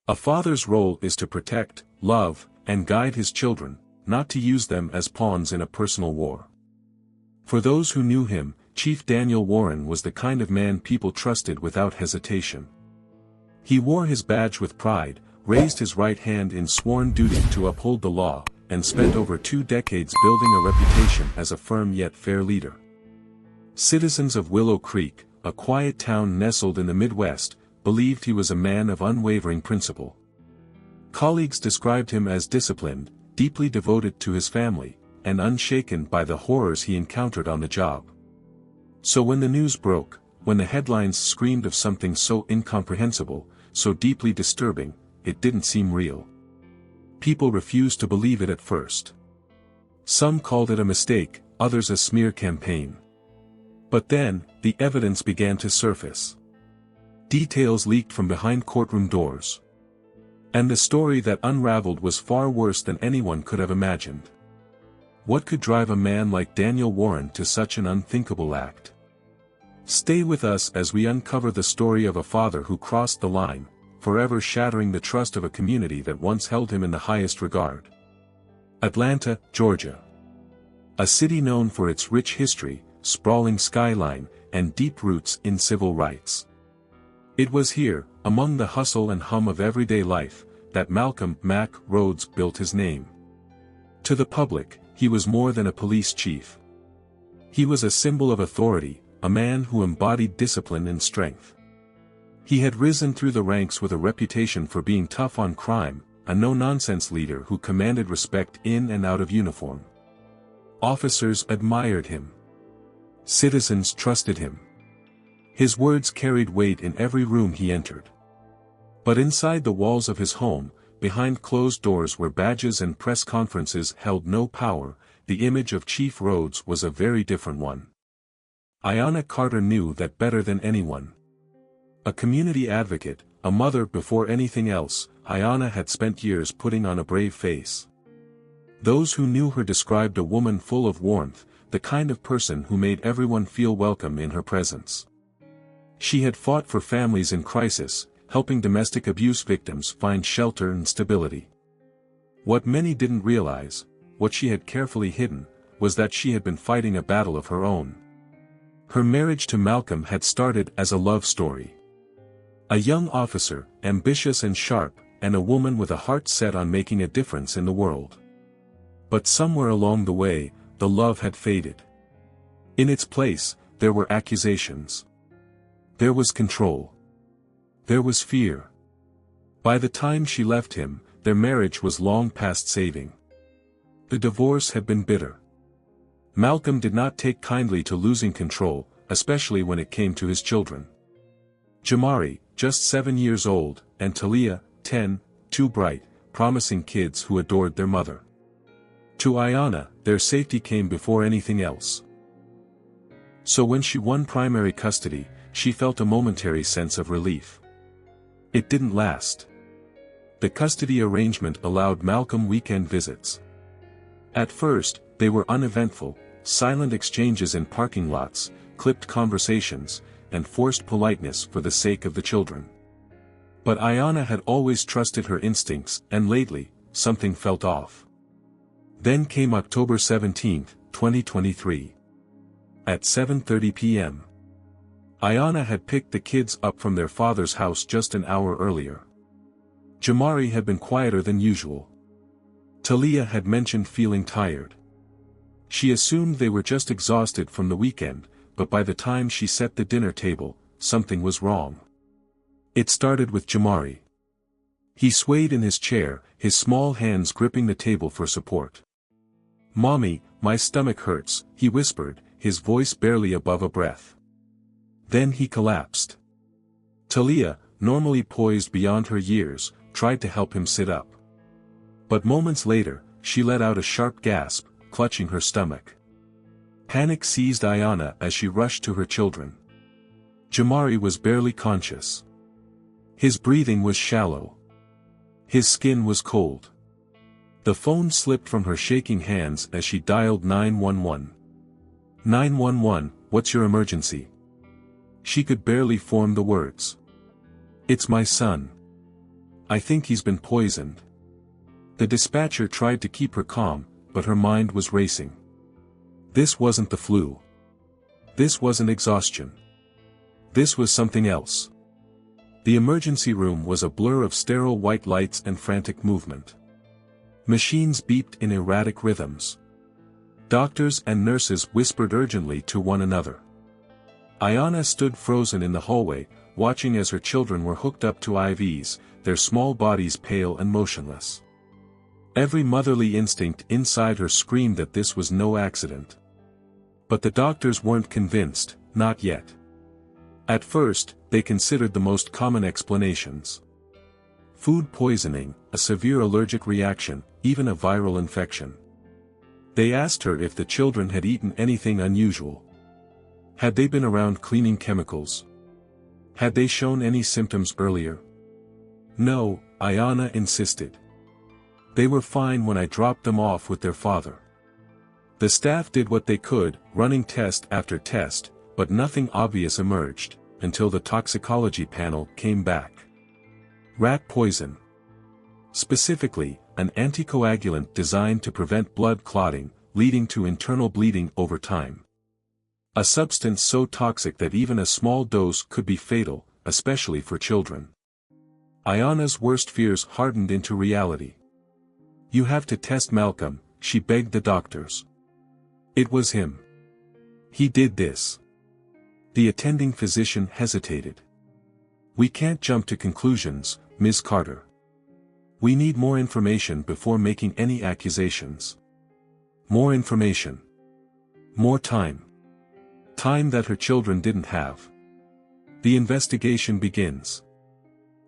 A father's role is to protect, love, and guide his children, not to use them as pawns in a personal war. For those who knew him, Chief Daniel Warren was the kind of man people trusted without hesitation. He wore his badge with pride, raised his right hand in sworn duty to uphold the law, and spent over 2 decades building a reputation as a firm yet fair leader. Citizens of Willow Creek, a quiet town nestled in the Midwest, believed he was a man of unwavering principle. Colleagues described him as disciplined, deeply devoted to his family, and unshaken by the horrors he encountered on the job. So when the news broke, when the headlines screamed of something so incomprehensible, so deeply disturbing, it didn't seem real. People refused to believe it at first. Some called it a mistake, others a smear campaign. But then, the evidence began to surface. Details leaked from behind courtroom doors. And the story that unraveled was far worse than anyone could have imagined. What could drive a man like Daniel Warren to such an unthinkable act? Stay with us as we uncover the story of a father who crossed the line, forever shattering the trust of a community that once held him in the highest regard. Atlanta, Georgia. A city known for its rich history, sprawling skyline, and deep roots in civil rights. It was here, among the hustle and hum of everyday life, that Malcolm "Mack" Rhodes built his name. To the public, he was more than a police chief. He was a symbol of authority, a man who embodied discipline and strength. He had risen through the ranks with a reputation for being tough on crime, a no-nonsense leader who commanded respect in and out of uniform. Officers admired him. Citizens trusted him. His words carried weight in every room he entered. But inside the walls of his home, behind closed doors where badges and press conferences held no power, the image of Chief Rhodes was a very different one. Ayanna Carter knew that better than anyone. A community advocate, a mother before anything else, Ayanna had spent years putting on a brave face. Those who knew her described a woman full of warmth, the kind of person who made everyone feel welcome in her presence. She had fought for families in crisis, helping domestic abuse victims find shelter and stability. What many didn't realize, what she had carefully hidden, was that she had been fighting a battle of her own. Her marriage to Malcolm had started as a love story. A young officer, ambitious and sharp, and a woman with a heart set on making a difference in the world. But somewhere along the way, the love had faded. In its place, there were accusations. There was control. There was fear. By the time she left him, their marriage was long past saving. The divorce had been bitter. Malcolm did not take kindly to losing control, especially when it came to his children. Jamari, just 7 years old, and Talia, 10, 2 bright, promising kids who adored their mother. To Ayanna, their safety came before anything else. So when she won primary custody, she felt a momentary sense of relief. It didn't last. The custody arrangement allowed Malcolm weekend visits. At first, they were uneventful, silent exchanges in parking lots, clipped conversations, and forced politeness for the sake of the children. But Ayanna had always trusted her instincts, and lately, something felt off. Then came October 17, 2023. At 7:30 p.m. Ayanna had picked the kids up from their father's house just an hour earlier. Jamari had been quieter than usual. Talia had mentioned feeling tired. She assumed they were just exhausted from the weekend, but by the time she set the dinner table, something was wrong. It started with Jamari. He swayed in his chair, his small hands gripping the table for support. "Mommy, my stomach hurts," he whispered, his voice barely above a breath. Then he collapsed. Talia, normally poised beyond her years, tried to help him sit up. But moments later, she let out a sharp gasp, clutching her stomach. Panic seized Ayanna as she rushed to her children. Jamari was barely conscious. His breathing was shallow. His skin was cold. The phone slipped from her shaking hands as she dialed 911. 911, what's your emergency? She could barely form the words. It's my son. I think he's been poisoned." The dispatcher tried to keep her calm, but her mind was racing. This wasn't the flu. This wasn't exhaustion. This was something else. The emergency room was a blur of sterile white lights and frantic movement. Machines beeped in erratic rhythms. Doctors and nurses whispered urgently to one another. Ayanna stood frozen in the hallway, watching as her children were hooked up to IVs, their small bodies pale and motionless. Every motherly instinct inside her screamed that this was no accident. But the doctors weren't convinced, not yet. At first, they considered the most common explanations. Food poisoning, a severe allergic reaction, even a viral infection. They asked her if the children had eaten anything unusual. Had they been around cleaning chemicals? Had they shown any symptoms earlier? No, Ayanna insisted. They were fine when I dropped them off with their father. The staff did what they could, running test after test, but nothing obvious emerged, until the toxicology panel came back. Rat poison. Specifically, an anticoagulant designed to prevent blood clotting, leading to internal bleeding over time. A substance so toxic that even a small dose could be fatal, especially for children. Ayanna's worst fears hardened into reality. "You have to test Malcolm," she begged the doctors. It was him. He did this. The attending physician hesitated. "We can't jump to conclusions, Ms. Carter. We need more information before making any accusations." More information. More time. Time that her children didn't have. The investigation begins.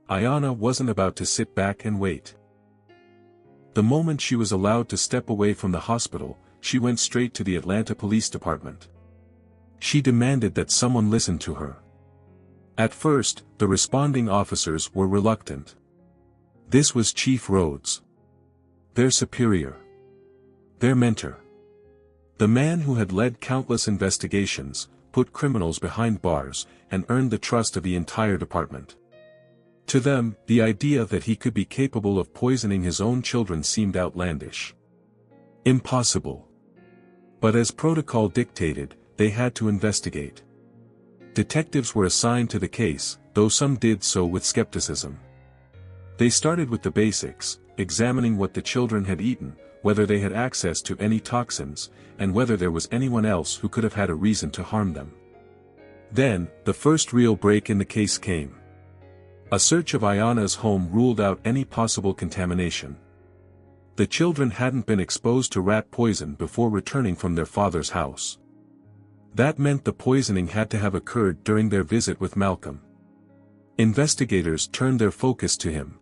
Ayanna wasn't about to sit back and wait. The moment she was allowed to step away from the hospital, she went straight to the Atlanta Police Department. She demanded that someone listen to her. At first, the responding officers were reluctant. This was Chief Rhodes. Their superior. Their mentor. The man who had led countless investigations, put criminals behind bars, and earned the trust of the entire department. To them, the idea that he could be capable of poisoning his own children seemed outlandish. Impossible. But as protocol dictated, they had to investigate. Detectives were assigned to the case, though some did so with skepticism. They started with the basics, examining what the children had eaten, whether they had access to any toxins, and whether there was anyone else who could have had a reason to harm them. Then, the first real break in the case came. A search of Ayanna's home ruled out any possible contamination. The children hadn't been exposed to rat poison before returning from their father's house. That meant the poisoning had to have occurred during their visit with Malcolm. Investigators turned their focus to him.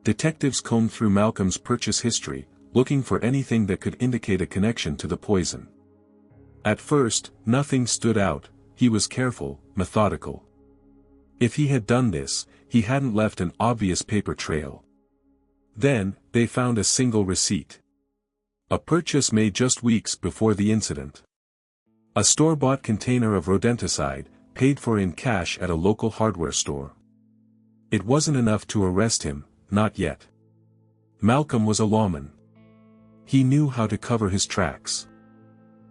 Detectives combed through Malcolm's purchase history, looking for anything that could indicate a connection to the poison. At first, nothing stood out. He was careful, methodical. If he had done this, he hadn't left an obvious paper trail. Then, they found a single receipt. A purchase made just weeks before the incident. A store-bought container of rodenticide, paid for in cash at a local hardware store. It wasn't enough to arrest him, not yet. Malcolm was a lawman. He knew how to cover his tracks.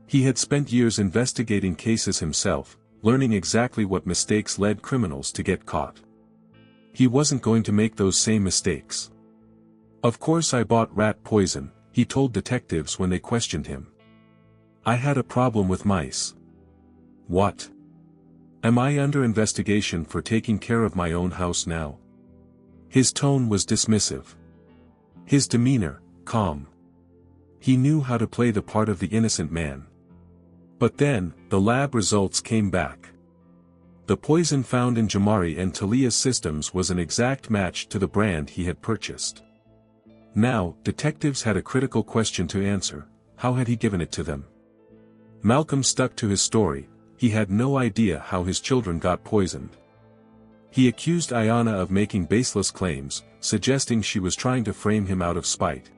He had spent years investigating cases himself, learning exactly what mistakes led criminals to get caught. He wasn't going to make those same mistakes. "Of course I bought rat poison," he told detectives when they questioned him. "I had a problem with mice." "What? Am I under investigation for taking care of my own house now?" His tone was dismissive. His demeanor, calm. He knew how to play the part of the innocent man. But then, the lab results came back. The poison found in Jamari and Talia's systems was an exact match to the brand he had purchased. Now, detectives had a critical question to answer: how had he given it to them? Malcolm stuck to his story. He had no idea how his children got poisoned. He accused Ayanna of making baseless claims, suggesting she was trying to frame him out of spite.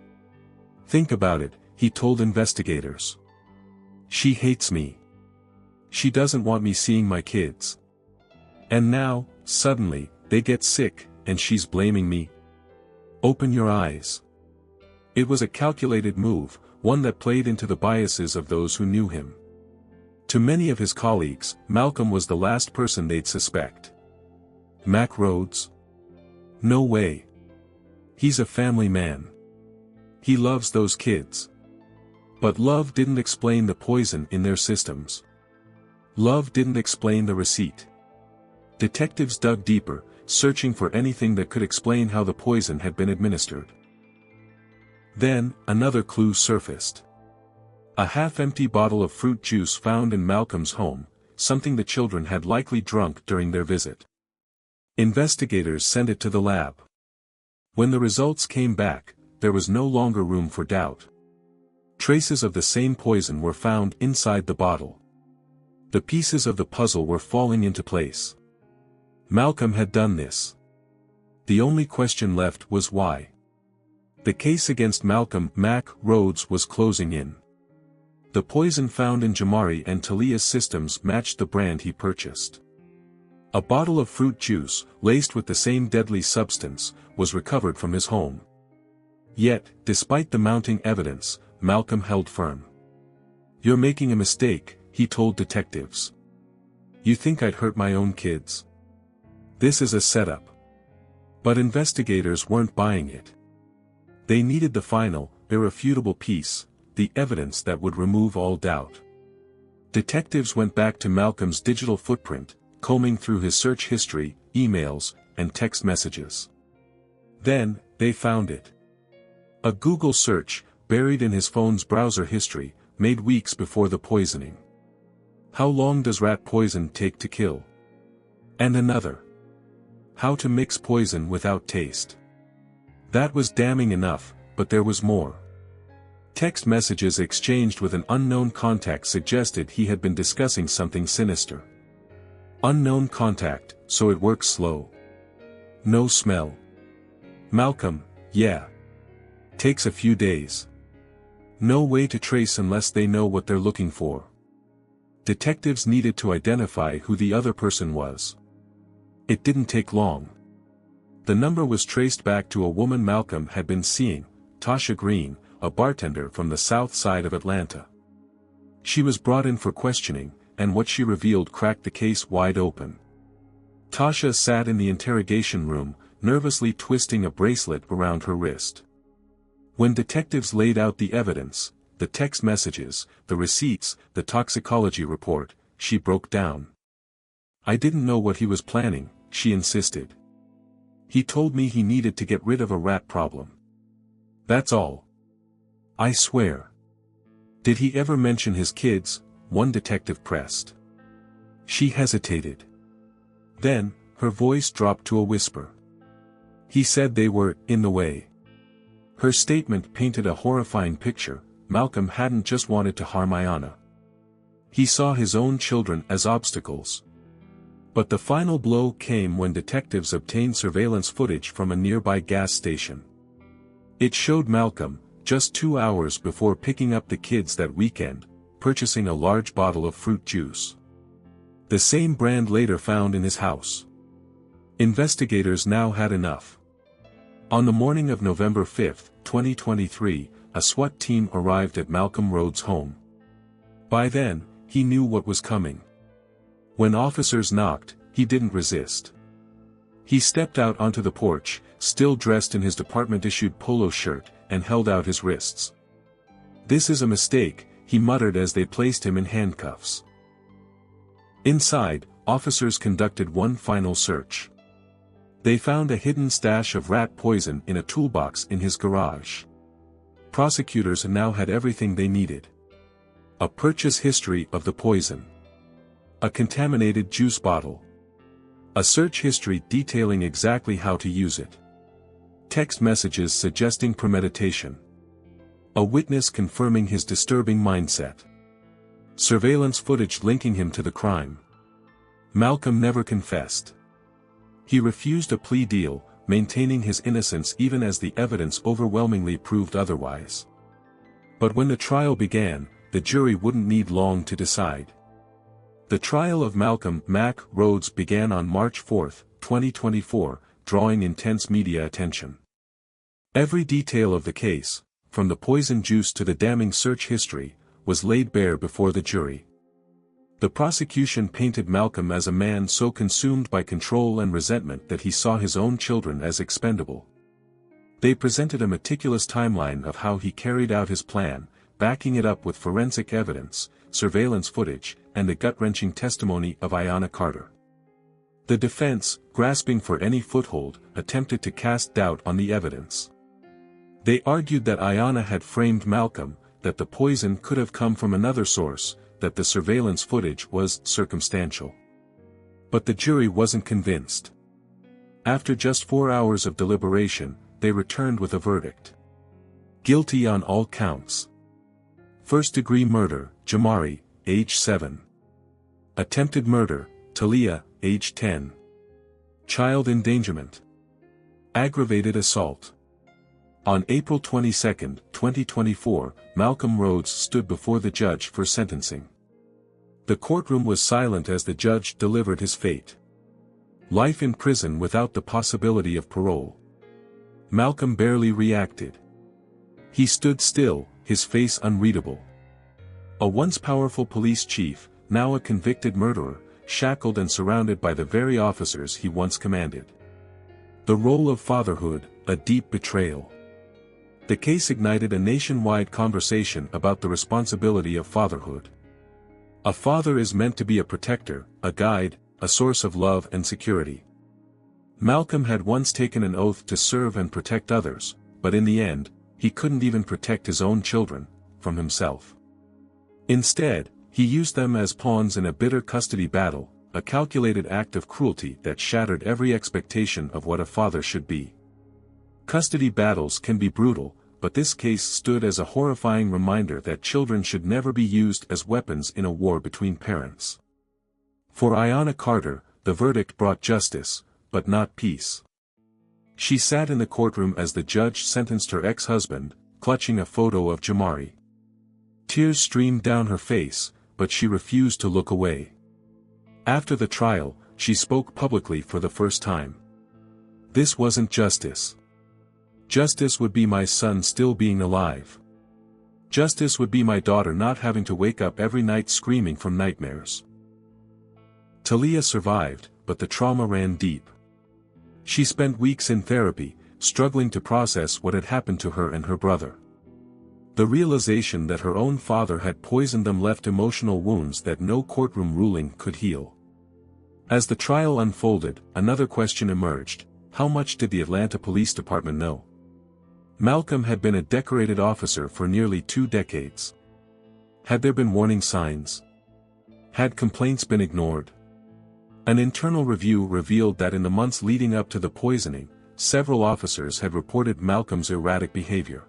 "Think about it," he told investigators. "She hates me. She doesn't want me seeing my kids. And now, suddenly, they get sick, and she's blaming me. Open your eyes. It was a calculated move, one that played into the biases of those who knew him. To many of his colleagues, Malcolm was the last person they'd suspect. Mack Rhodes? No way. He's a family man. He loves those kids. But love didn't explain the poison in their systems. Love didn't explain the receipt. Detectives dug deeper, searching for anything that could explain how the poison had been administered. Then, another clue surfaced. A half-empty bottle of fruit juice found in Malcolm's home, something the children had likely drunk during their visit. Investigators sent it to the lab. When the results came back, there was no longer room for doubt. Traces of the same poison were found inside the bottle. The pieces of the puzzle were falling into place. Malcolm had done this. The only question left was why. The case against Malcolm Mack Rhodes was closing in. The poison found in Jamari and Talia's systems matched the brand he purchased. A bottle of fruit juice, laced with the same deadly substance, was recovered from his home. Yet, despite the mounting evidence, Malcolm held firm. "You're making a mistake," he told detectives. "You think I'd hurt my own kids? This is a setup." But investigators weren't buying it. They needed the final, irrefutable piece, the evidence that would remove all doubt. Detectives went back to Malcolm's digital footprint, combing through his search history, emails, and text messages. Then, they found it. A Google search, buried in his phone's browser history, made weeks before the poisoning. "How long does rat poison take to kill?" And another. "How to mix poison without taste." That was damning enough, but there was more. Text messages exchanged with an unknown contact suggested he had been discussing something sinister. Unknown contact, so it works slow. No smell. Malcolm, yeah. Takes a few days. No way to trace unless they know what they're looking for. Detectives needed to identify who the other person was. It didn't take long. The number was traced back to a woman Malcolm had been seeing, Tasha Green, a bartender from the south side of Atlanta. She was brought in for questioning, and what she revealed cracked the case wide open. Tasha sat in the interrogation room, nervously twisting a bracelet around her wrist. When detectives laid out the evidence, the text messages, the receipts, the toxicology report, she broke down. "I didn't know what he was planning," she insisted. "He told me he needed to get rid of a rat problem. That's all. I swear." "Did he ever mention his kids?" one detective pressed. She hesitated. Then, her voice dropped to a whisper. "He said they were in the way." Her statement painted a horrifying picture. Malcolm hadn't just wanted to harm Ayanna. He saw his own children as obstacles. But the final blow came when detectives obtained surveillance footage from a nearby gas station. It showed Malcolm, just 2 hours before picking up the kids that weekend, purchasing a large bottle of fruit juice. The same brand later found in his house. Investigators now had enough. On the morning of November 5, 2023, a SWAT team arrived at Malcolm Rhodes' home. By then, he knew what was coming. When officers knocked, he didn't resist. He stepped out onto the porch, still dressed in his department-issued polo shirt, and held out his wrists. "This is a mistake," he muttered as they placed him in handcuffs. Inside, officers conducted one final search. They found a hidden stash of rat poison in a toolbox in his garage. Prosecutors now had everything they needed. A purchase history of the poison. A contaminated juice bottle. A search history detailing exactly how to use it. Text messages suggesting premeditation. A witness confirming his disturbing mindset. Surveillance footage linking him to the crime. Malcolm never confessed. He refused a plea deal, maintaining his innocence even as the evidence overwhelmingly proved otherwise. But when the trial began, the jury wouldn't need long to decide. The trial of Malcolm Mack Rhodes began on March 4, 2024, drawing intense media attention. Every detail of the case, from the poison juice to the damning search history, was laid bare before the jury. The prosecution painted Malcolm as a man so consumed by control and resentment that he saw his own children as expendable. They presented a meticulous timeline of how he carried out his plan, backing it up with forensic evidence, surveillance footage, and the gut-wrenching testimony of Ayanna Carter. The defense, grasping for any foothold, attempted to cast doubt on the evidence. They argued that Ayanna had framed Malcolm, that the poison could have come from another source, that the surveillance footage was circumstantial. But the jury wasn't convinced. After just 4 hours of deliberation, they returned with a verdict. Guilty on all counts. First-degree murder, Jamari, age 7. Attempted murder, Talia, age 10. Child endangerment. Aggravated assault. On April 22, 2024, Malcolm Rhodes stood before the judge for sentencing. The courtroom was silent as the judge delivered his fate. Life in prison without the possibility of parole. Malcolm barely reacted. He stood still, his face unreadable. A once powerful police chief, now a convicted murderer, shackled and surrounded by the very officers he once commanded. The role of fatherhood, a deep betrayal. The case ignited a nationwide conversation about the responsibility of fatherhood. A father is meant to be a protector, a guide, a source of love and security. Malcolm had once taken an oath to serve and protect others, but in the end, he couldn't even protect his own children from himself. Instead, he used them as pawns in a bitter custody battle, a calculated act of cruelty that shattered every expectation of what a father should be. Custody battles can be brutal, but this case stood as a horrifying reminder that children should never be used as weapons in a war between parents. For Ayanna Carter, the verdict brought justice, but not peace. She sat in the courtroom as the judge sentenced her ex-husband, clutching a photo of Jamari. Tears streamed down her face, but she refused to look away. After the trial, she spoke publicly for the first time. This wasn't justice. Justice would be my son still being alive. Justice would be my daughter not having to wake up every night screaming from nightmares. Talia survived, but the trauma ran deep. She spent weeks in therapy, struggling to process what had happened to her and her brother. The realization that her own father had poisoned them left emotional wounds that no courtroom ruling could heal. As the trial unfolded, another question emerged: how much did the Atlanta Police Department know? Malcolm had been a decorated officer for nearly 2 decades. Had there been warning signs? Had complaints been ignored? An internal review revealed that in the months leading up to the poisoning, several officers had reported Malcolm's erratic behavior.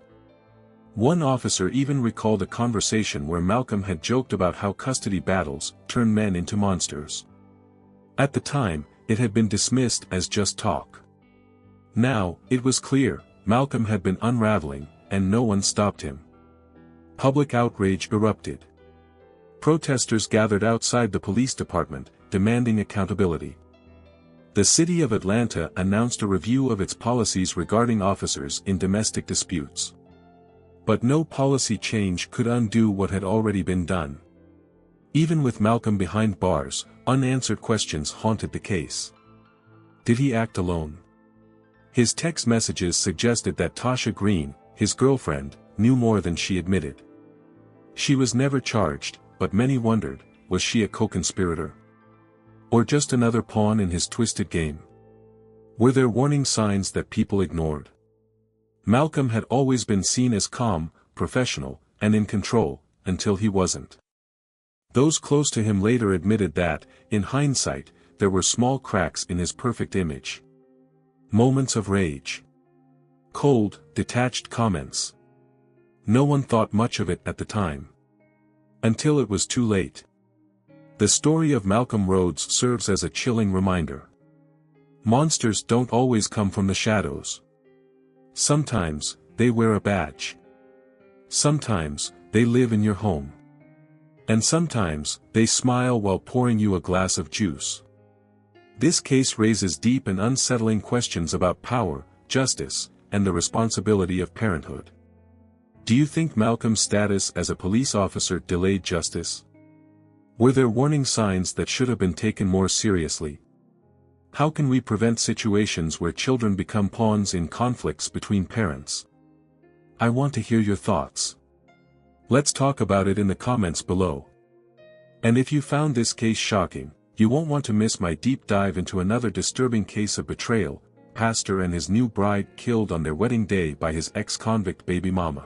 One officer even recalled a conversation where Malcolm had joked about how custody battles turn men into monsters. At the time, it had been dismissed as just talk. Now, it was clear, Malcolm had been unraveling, and no one stopped him. Public outrage erupted. Protesters gathered outside the police department, demanding accountability. The city of Atlanta announced a review of its policies regarding officers in domestic disputes. But no policy change could undo what had already been done. Even with Malcolm behind bars, unanswered questions haunted the case. Did he act alone? His text messages suggested that Tasha Green, his girlfriend, knew more than she admitted. She was never charged, but many wondered, was she a co-conspirator? Or just another pawn in his twisted game? Were there warning signs that people ignored? Malcolm had always been seen as calm, professional, and in control, until he wasn't. Those close to him later admitted that, in hindsight, there were small cracks in his perfect image. Moments of rage. Cold, detached comments. No one thought much of it at the time. Until it was too late. The story of Malcolm Rhodes serves as a chilling reminder. Monsters don't always come from the shadows. Sometimes, they wear a badge. Sometimes, they live in your home. And sometimes, they smile while pouring you a glass of juice. This case raises deep and unsettling questions about power, justice, and the responsibility of parenthood. Do you think Malcolm's status as a police officer delayed justice? Were there warning signs that should have been taken more seriously? How can we prevent situations where children become pawns in conflicts between parents? I want to hear your thoughts. Let's talk about it in the comments below. And if you found this case shocking, you won't want to miss my deep dive into another disturbing case of betrayal, pastor and his new bride killed on their wedding day by his ex-convict baby mama.